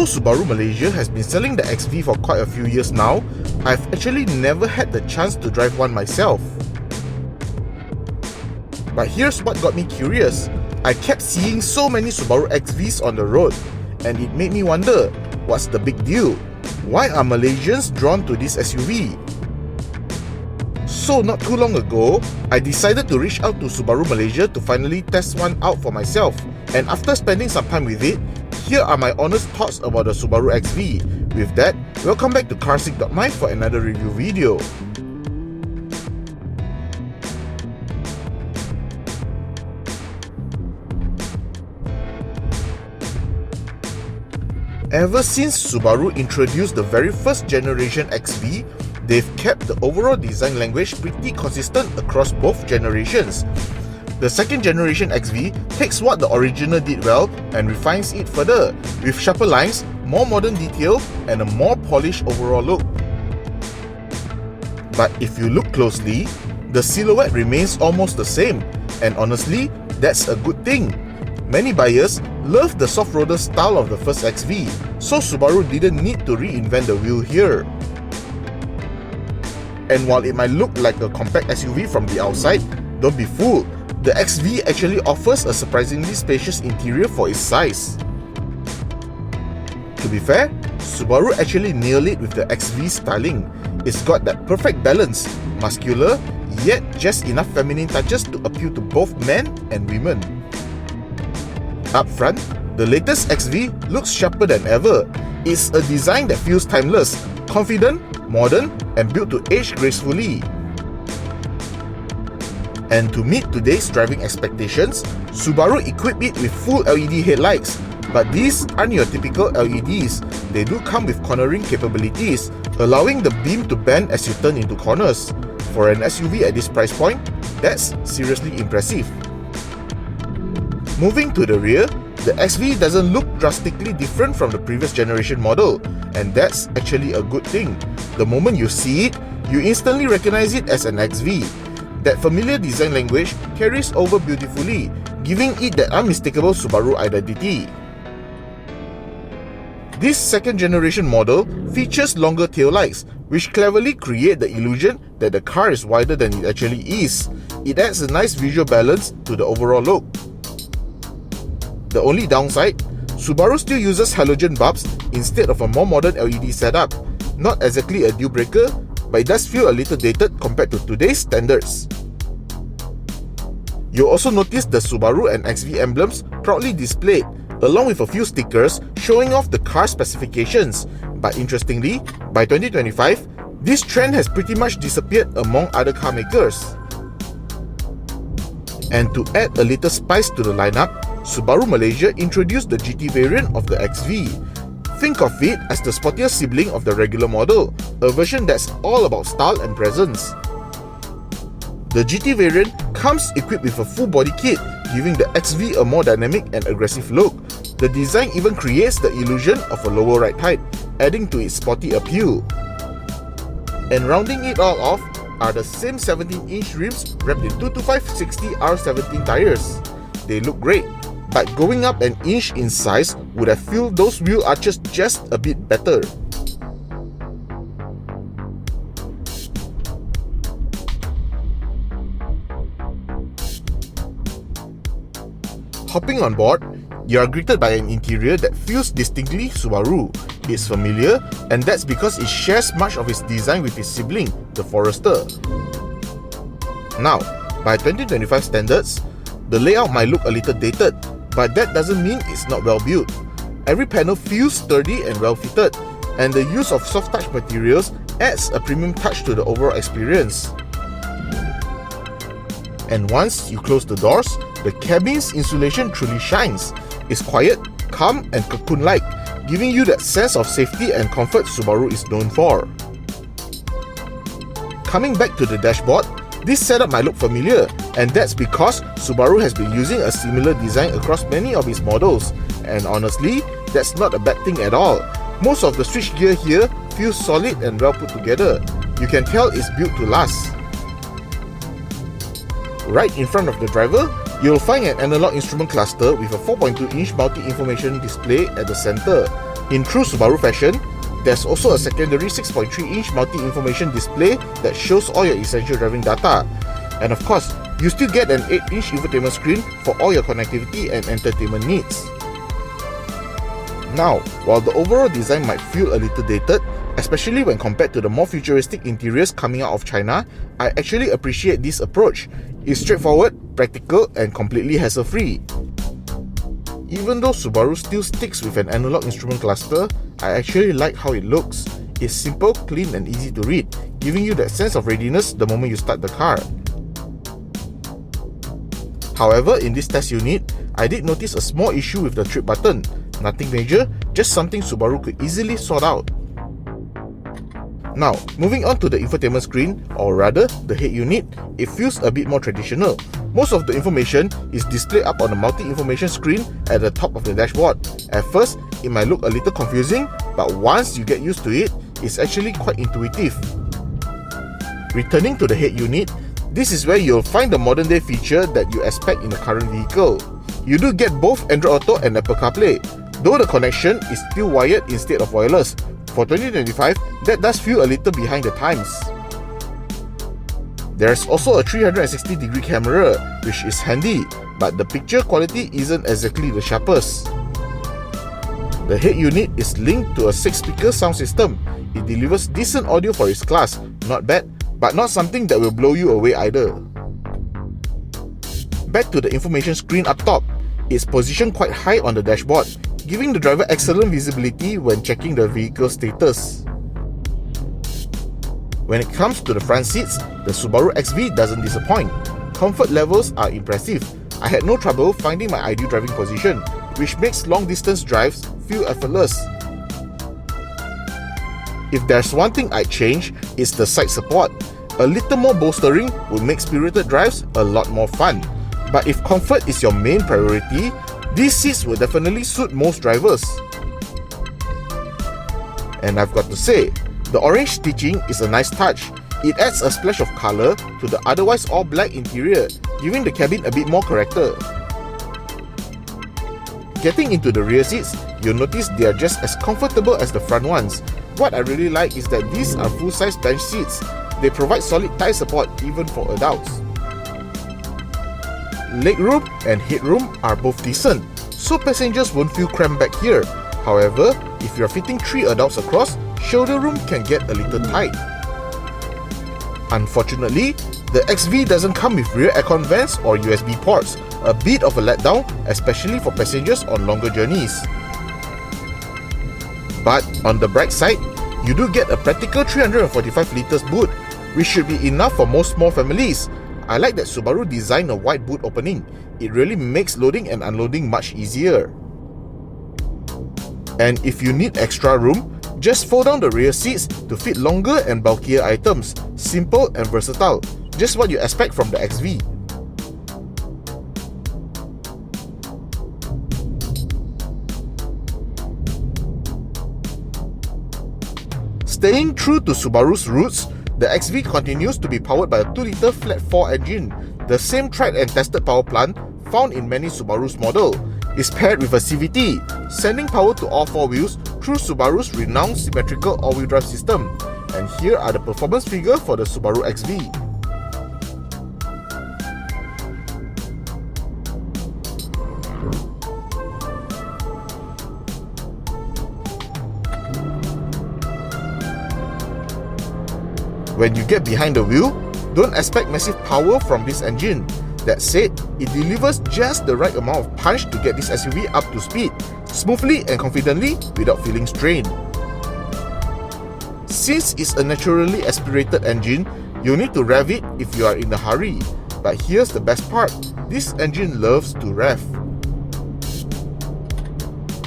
Although Subaru Malaysia has been selling the XV for quite a few years now, I've actually never had the chance to drive one myself. But here's what got me curious. I kept seeing so many Subaru XVs on the road, and it made me wonder, what's the big deal? Why are Malaysians drawn to this SUV? So not too long ago, I decided to reach out to Subaru Malaysia to finally test one out for myself. And after spending some time with it, here are my honest thoughts about the Subaru XV. With that, welcome back to Carsick.my for another review video. Ever since Subaru introduced the very first generation XV, they've kept the overall design language pretty consistent across both generations. The second generation XV takes what the original did well and refines it further, with sharper lines, more modern detail, and a more polished overall look. But if you look closely, the silhouette remains almost the same, and honestly, that's a good thing. Many buyers love the soft-roader style of the first XV, so Subaru didn't need to reinvent the wheel here. And while it might look like a compact SUV from the outside, don't be fooled. The XV actually offers a surprisingly spacious interior for its size. To be fair, Subaru actually nailed it with the XV styling. It's got that perfect balance, muscular, yet just enough feminine touches to appeal to both men and women. Up front, the latest XV looks sharper than ever. It's a design that feels timeless, confident, modern, and built to age gracefully. And to meet today's driving expectations, Subaru equipped it with full LED headlights. But these aren't your typical LEDs. They do come with cornering capabilities, allowing the beam to bend as you turn into corners. For an SUV at this price point, that's seriously impressive. Moving to the rear, the XV doesn't look drastically different from the previous generation model, and that's actually a good thing. The moment you see it, you instantly recognize it as an XV. That familiar design language carries over beautifully, giving it that unmistakable Subaru identity. This second generation model features longer taillights, which cleverly create the illusion that the car is wider than it actually is. It adds a nice visual balance to the overall look. The only downside, Subaru still uses halogen bulbs instead of a more modern LED setup. Not exactly a deal breaker, but it does feel a little dated compared to today's standards. You'll also notice the Subaru and XV emblems proudly displayed, along with a few stickers showing off the car specifications. But interestingly, by 2025, this trend has pretty much disappeared among other car makers. And to add a little spice to the lineup, Subaru Malaysia introduced the GT variant of the XV. Think of it as the sportier sibling of the regular model, a version that's all about style and presence. The GT variant comes equipped with a full body kit, giving the XV a more dynamic and aggressive look. The design even creates the illusion of a lower ride height, adding to its sporty appeal. And rounding it all off are the same 17-inch rims wrapped in 225/60R17 tires. They look great, but going up an inch in size would have filled those wheel arches just a bit better. Hopping on board, you are greeted by an interior that feels distinctly Subaru. It's familiar, and that's because it shares much of its design with its sibling, the Forester. Now, by 2025 standards, the layout might look a little dated, but that doesn't mean it's not well built. Every panel feels sturdy and well fitted, and the use of soft touch materials adds a premium touch to the overall experience. And once you close the doors, the cabin's insulation truly shines. It's quiet, calm, and cocoon-like, giving you that sense of safety and comfort Subaru is known for. Coming back to the dashboard, this setup might look familiar, and that's because Subaru has been using a similar design across many of its models, and honestly, that's not a bad thing at all. Most of the switchgear here feels solid and well put together. You can tell it's built to last. Right in front of the driver, you'll find an analog instrument cluster with a 4.2-inch multi-information display at the center. In true Subaru fashion, there's also a secondary 6.3-inch multi-information display that shows all your essential driving data. And of course, you still get an 8-inch infotainment screen for all your connectivity and entertainment needs. Now, while the overall design might feel a little dated, especially when compared to the more futuristic interiors coming out of China, I actually appreciate this approach. It's straightforward, practical, and completely hassle-free. Even though Subaru still sticks with an analog instrument cluster, I actually like how it looks. It's simple, clean, and easy to read, giving you that sense of readiness the moment you start the car. However, in this test unit, I did notice a small issue with the trip button. Nothing major, just something Subaru could easily sort out. Now, moving on to the infotainment screen, or rather, the head unit, it feels a bit more traditional. Most of the information is displayed up on the multi-information screen at the top of the dashboard. At first, it might look a little confusing, but once you get used to it, it's actually quite intuitive. Returning to the head unit, this is where you'll find the modern day feature that you expect in a current vehicle. You do get both Android Auto and Apple CarPlay, though the connection is still wired instead of wireless. For 2025, that does feel a little behind the times. There's also a 360-degree camera, which is handy, but the picture quality isn't exactly the sharpest. The head unit is linked to a 6-speaker sound system. It delivers decent audio for its class, not bad, but not something that will blow you away either. Back to the information screen up top, it's positioned quite high on the dashboard, giving the driver excellent visibility when checking the vehicle status. When it comes to the front seats, the Subaru XV doesn't disappoint. Comfort levels are impressive. I had no trouble finding my ideal driving position, which makes long-distance drives feel effortless. If there's one thing I'd change, it's the side support. A little more bolstering would make spirited drives a lot more fun. But if comfort is your main priority, these seats will definitely suit most drivers. And I've got to say, the orange stitching is a nice touch. It adds a splash of color to the otherwise all black interior, giving the cabin a bit more character. Getting into the rear seats, you'll notice they are just as comfortable as the front ones. What I really like is that these are full-size bench seats. They provide solid thigh support even for adults. Legroom and headroom are both decent, so passengers won't feel cramped back here. However, if you're fitting 3 adults across, shoulder room can get a little tight. Unfortunately, the XV doesn't come with rear aircon vents or USB ports, a bit of a letdown, especially for passengers on longer journeys. But on the bright side, you do get a practical 345 litres boot, which should be enough for most small families. I like that Subaru designed a wide boot opening. It really makes loading and unloading much easier. And if you need extra room, just fold down the rear seats to fit longer and bulkier items. Simple and versatile, just what you expect from the XV. Staying true to Subaru's roots, the XV continues to be powered by a 2-litre flat-4 engine, the same tried and tested power plant found in many Subaru's model. It's paired with a CVT, sending power to all 4 wheels through Subaru's renowned symmetrical all-wheel drive system. And here are the performance figures for the Subaru XV. When you get behind the wheel, don't expect massive power from this engine. That said, it delivers just the right amount of punch to get this SUV up to speed, smoothly and confidently without feeling strained. Since it's a naturally aspirated engine, you'll need to rev it if you are in a hurry. But here's the best part, this engine loves to rev.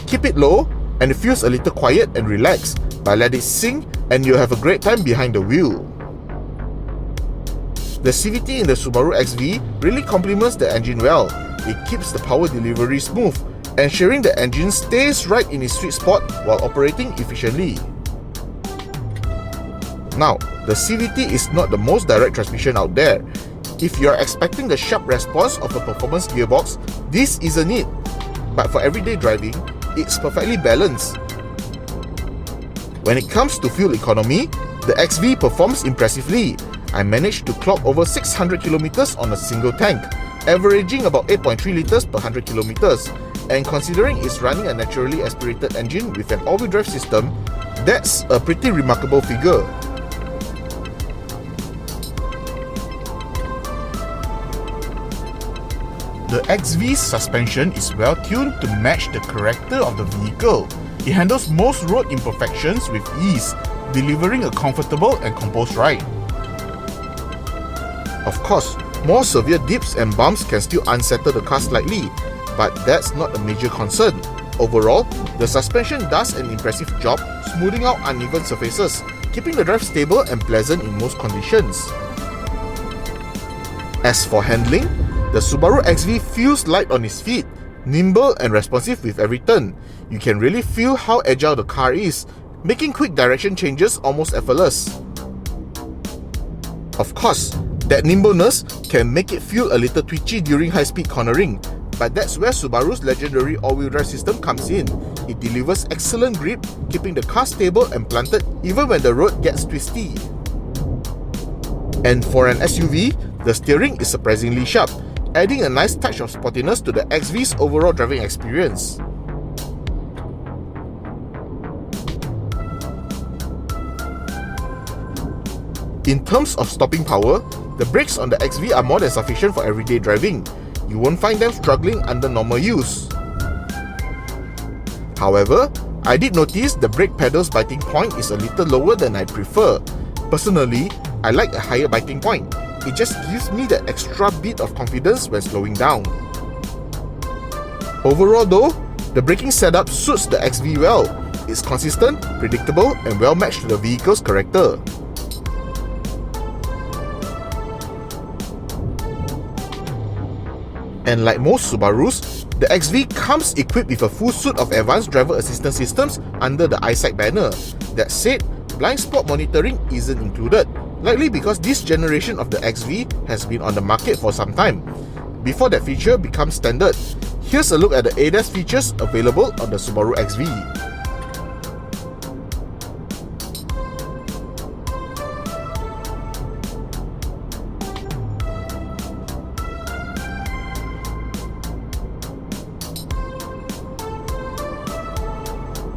Keep it low and it feels a little quiet and relaxed, but let it sink and you'll have a great time behind the wheel. The CVT in the Subaru XV really complements the engine well. It keeps the power delivery smooth, ensuring the engine stays right in its sweet spot while operating efficiently. Now, the CVT is not the most direct transmission out there. If you are expecting the sharp response of a performance gearbox, this isn't it. But for everyday driving, it's perfectly balanced. When it comes to fuel economy, the XV performs impressively. I managed to clock over 600 kilometers on a single tank, averaging about 8.3 liters per 100 kilometers. And considering it's running a naturally aspirated engine with an all-wheel drive system, that's a pretty remarkable figure. The XV's suspension is well tuned to match the character of the vehicle. It handles most road imperfections with ease, delivering a comfortable and composed ride. Of course, more severe dips and bumps can still unsettle the car slightly, but that's not a major concern. Overall, the suspension does an impressive job smoothing out uneven surfaces, keeping the drive stable and pleasant in most conditions. As for handling, the Subaru XV feels light on its feet, nimble and responsive with every turn. You can really feel how agile the car is, making quick direction changes almost effortless. Of course, that nimbleness can make it feel a little twitchy during high-speed cornering, but that's where Subaru's legendary all-wheel drive system comes in. It delivers excellent grip, keeping the car stable and planted even when the road gets twisty. And for an SUV, the steering is surprisingly sharp, adding a nice touch of sportiness to the XV's overall driving experience. In terms of stopping power, the brakes on the XV are more than sufficient for everyday driving. You won't find them struggling under normal use. However, I did notice the brake pedal's biting point is a little lower than I prefer. Personally, I like a higher biting point. It just gives me that extra bit of confidence when slowing down. Overall though, the braking setup suits the XV well. It's consistent, predictable, and well matched to the vehicle's character. And like most Subarus, the XV comes equipped with a full suite of advanced driver assistance systems under the EyeSight banner. That said, blind spot monitoring isn't included, likely because this generation of the XV has been on the market for some time. Before that feature becomes standard, here's a look at the ADAS features available on the Subaru XV.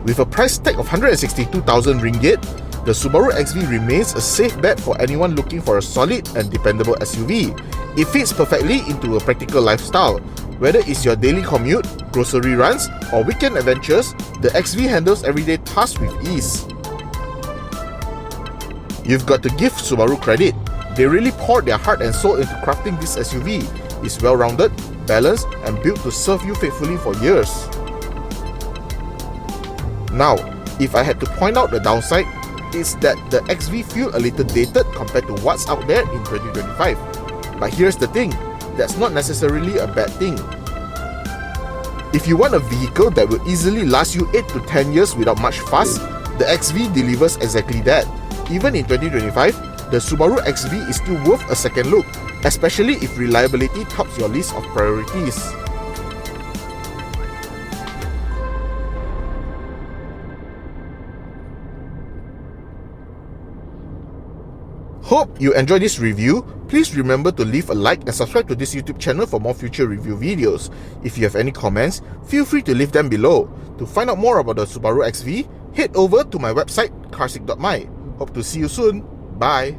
With a price tag of 162,000 ringgit, the Subaru XV remains a safe bet for anyone looking for a solid and dependable SUV. It fits perfectly into a practical lifestyle. Whether it's your daily commute, grocery runs, or weekend adventures, the XV handles everyday tasks with ease. You've got to give Subaru credit. They really poured their heart and soul into crafting this SUV. It's well-rounded, balanced, and built to serve you faithfully for years. Now, if I had to point out the downside, it's that the XV feel a little dated compared to what's out there in 2025. But here's the thing, that's not necessarily a bad thing. If you want a vehicle that will easily last you 8 to 10 years without much fuss, the XV delivers exactly that. Even in 2025, the Subaru XV is still worth a second look, especially if reliability tops your list of priorities. Hope you enjoyed this review. Please remember to leave a like and subscribe to this YouTube channel for more future review videos. If you have any comments, feel free to leave them below. To find out more about the Subaru XV, head over to my website carsick.my. Hope to see you soon. Bye.